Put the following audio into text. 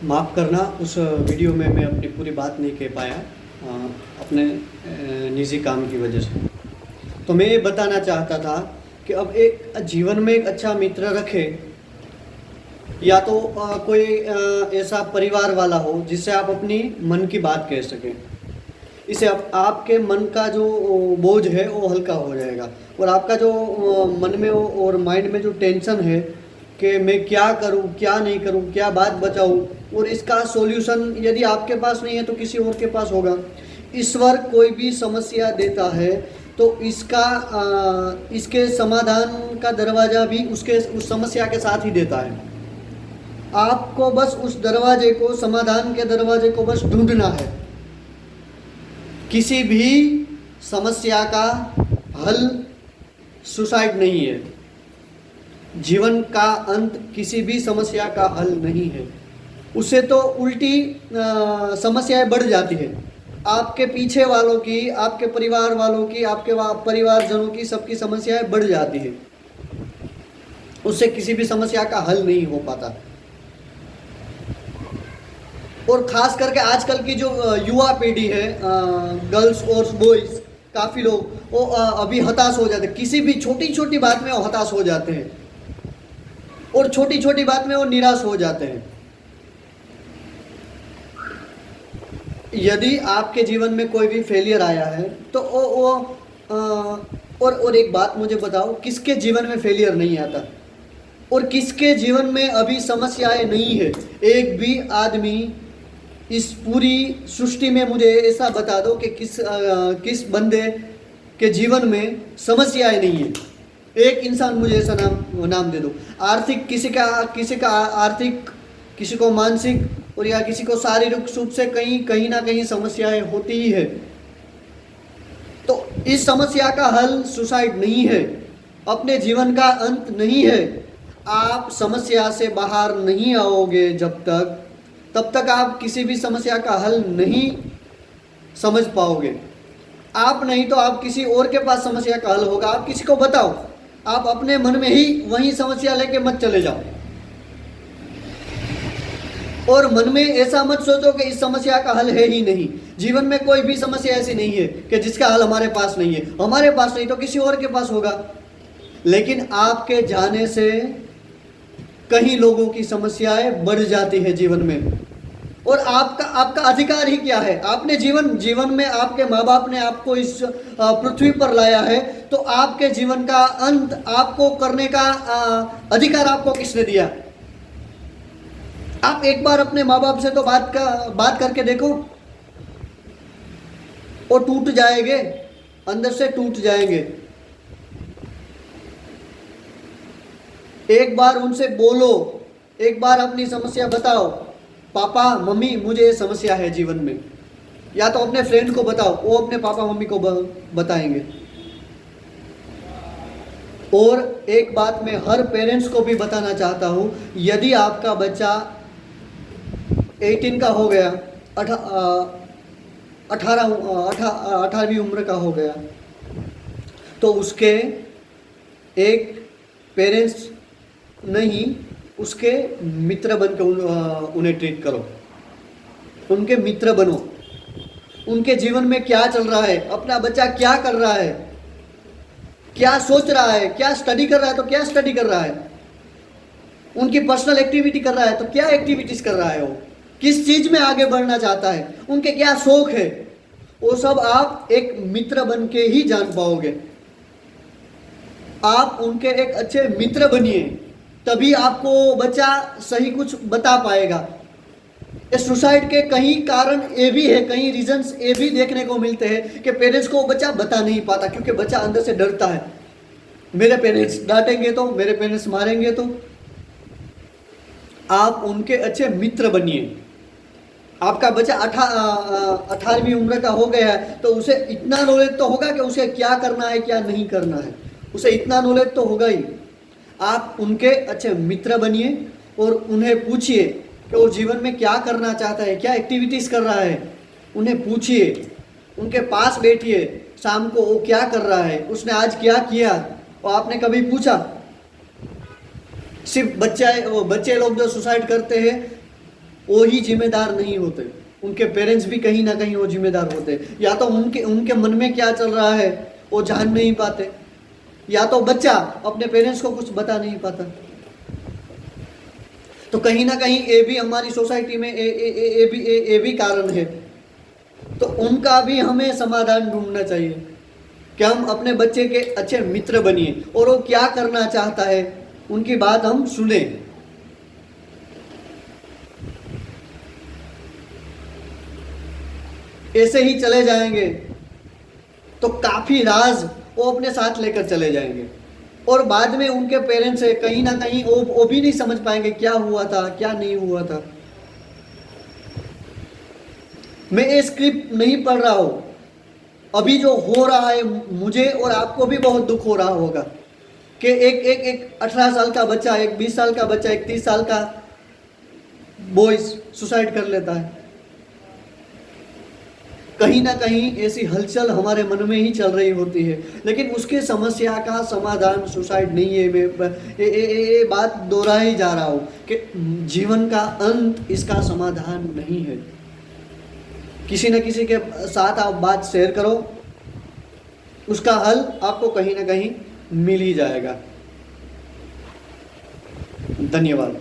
माफ़ करना, उस वीडियो में मैं अपनी पूरी बात नहीं कह पाया, अपने निजी काम की वजह से। तो मैं ये बताना चाहता था कि अब एक जीवन में एक अच्छा मित्र रखे, या तो कोई ऐसा परिवार वाला हो जिससे आप अपनी मन की बात कह सकें। इससे आपके मन का जो बोझ है वो हल्का हो जाएगा, और आपका जो मन में और माइंड में जो टेंशन है कि मैं क्या करूं, क्या नहीं करूं, क्या बात बचाऊं, और इसका सॉल्यूशन यदि आपके पास नहीं है तो किसी और के पास होगा। ईश्वर कोई भी समस्या देता है तो इसके समाधान का दरवाज़ा भी उसके उस समस्या के साथ ही देता है। आपको बस उस दरवाजे को, समाधान के दरवाजे को बस ढूंढना है। किसी भी समस्या का हल सुसाइड नहीं है। जीवन का अंत किसी भी समस्या का हल नहीं है। उससे तो उल्टी समस्याएं बढ़ जाती है। आपके पीछे वालों की, आपके परिवार वालों की, आपके परिवारजनों की, सबकी समस्याएं बढ़ जाती है। उससे किसी भी समस्या का हल नहीं हो पाता। और ख़ास करके आजकल की जो युवा पीढ़ी है, गर्ल्स और बॉयज़, काफ़ी लोग वो अभी हताश हो जाते हैं। किसी भी छोटी छोटी बात में वो हताश हो जाते हैं, और छोटी छोटी बात में वो निराश हो जाते हैं। यदि आपके जीवन में कोई भी फेलियर आया है तो वो और एक बात मुझे बताओ, किसके जीवन में फेलियर नहीं आता, और किसके जीवन में अभी समस्याएं नहीं है? एक भी आदमी इस पूरी सृष्टि में मुझे ऐसा बता दो कि किस बंदे के जीवन में समस्याएं नहीं है। एक इंसान मुझे ऐसा नाम दे दो। आर्थिक, किसी का आर्थिक, किसी को मानसिक, और या किसी को शारीरिक रूप से कहीं ना कहीं समस्याएं होती ही है। तो इस समस्या का हल सुसाइड नहीं है, अपने जीवन का अंत नहीं है। आप समस्या से बाहर नहीं आओगे तब तक आप किसी भी समस्या का हल नहीं समझ पाओगे। आप नहीं तो आप किसी और के पास समस्या का हल होगा। आप किसी को बताओ, आप अपने मन में ही वही समस्या लेके मत चले जाओ, और मन में ऐसा मत सोचो कि इस समस्या का हल है ही नहीं। जीवन में कोई भी समस्या ऐसी नहीं है कि जिसका हल हमारे पास नहीं है। हमारे पास नहीं तो किसी और के पास होगा। लेकिन आपके जाने से कई लोगों की समस्याएं बढ़ जाती है जीवन में, और आपका अधिकार ही क्या है? आपने जीवन में आपके माँ बाप ने आपको इस पृथ्वी पर लाया है, तो आपके जीवन का अंत आपको करने का अधिकार आपको किसने दिया? आप एक बार अपने माँ बाप से तो बात करके देखो। वो टूट जाएंगे, अंदर से टूट जाएंगे। एक बार उनसे बोलो, एक बार अपनी समस्या बताओ, पापा मम्मी मुझे ये समस्या है जीवन में। या तो अपने फ्रेंड को बताओ, वो अपने पापा मम्मी को बताएंगे। और एक बात मैं हर पेरेंट्स को भी बताना चाहता हूँ, यदि आपका बच्चा 18 का हो गया, 18वीं उम्र का हो गया, तो उसके एक पेरेंट्स नहीं, उसके मित्र बनकर उन्हें ट्रीट करो। उनके मित्र बनो। उनके जीवन में क्या चल रहा है, अपना बच्चा क्या कर रहा है, क्या सोच रहा है, क्या स्टडी कर रहा है तो क्या स्टडी कर रहा है, उनकी पर्सनल एक्टिविटी कर रहा है तो क्या एक्टिविटीज कर रहा है, वो किस चीज में आगे बढ़ना चाहता है, उनके क्या शौक है, वो सब आप एक मित्र बन के ही जान पाओगे। आप उनके एक अच्छे मित्र बनिए, तभी आपको बच्चा सही कुछ बता पाएगा। इस सुसाइड के कई कारण ये भी है, कई रीजंस ये भी देखने को मिलते हैं कि पेरेंट्स को बच्चा बता नहीं पाता, क्योंकि बच्चा अंदर से डरता है। मेरे पेरेंट्स डांटेंगे तो, मेरे पेरेंट्स मारेंगे तो। आप उनके अच्छे मित्र बनिए। आपका बच्चा 18वीं उम्र का हो गया है तो उसे इतना नॉलेज तो होगा कि उसे क्या करना है क्या नहीं करना है, उसे इतना नॉलेज तो होगा ही। आप उनके अच्छे मित्र बनिए और उन्हें पूछिए कि वो जीवन में क्या करना चाहता है, क्या एक्टिविटीज़ कर रहा है। उन्हें पूछिए, उनके पास बैठिए, शाम को वो क्या कर रहा है, उसने आज क्या किया, और आपने कभी पूछा? सिर्फ बच्चे लोग जो सुसाइड करते हैं वो ही जिम्मेदार नहीं होते, उनके पेरेंट्स भी कहीं ना कहीं वो जिम्मेदार होते। या तो उनके उनके मन में क्या चल रहा है वो जान नहीं पाते, या तो बच्चा अपने पेरेंट्स को कुछ बता नहीं पाता। तो कहीं ना कहीं ये भी हमारी सोसाइटी में ये भी कारण है। तो उनका भी हमें समाधान ढूंढना चाहिए कि हम अपने बच्चे के अच्छे मित्र बनिए और वो क्या करना चाहता है उनकी बात हम सुने। ऐसे ही चले जाएंगे तो काफी राज वो अपने साथ लेकर चले जाएंगे, और बाद में उनके पेरेंट्स है कहीं ना कहीं वो भी नहीं समझ पाएंगे क्या हुआ था क्या नहीं हुआ था। मैं ये स्क्रिप्ट नहीं पढ़ रहा हूं, अभी जो हो रहा है मुझे और आपको भी बहुत दुख हो रहा होगा कि एक 18 साल का बच्चा, एक 20 साल का बच्चा, एक 30 साल का बॉयज सुसाइड कर लेता है। कहीं ना कहीं ऐसी हलचल हमारे मन में ही चल रही होती है, लेकिन उसके समस्या का समाधान सुसाइड नहीं है। मैं ये बात दोहरा ही जा रहा हूँ कि जीवन का अंत इसका समाधान नहीं है। किसी न किसी के साथ आप बात शेयर करो, उसका हल आपको कहीं ना कहीं मिल ही जाएगा। धन्यवाद।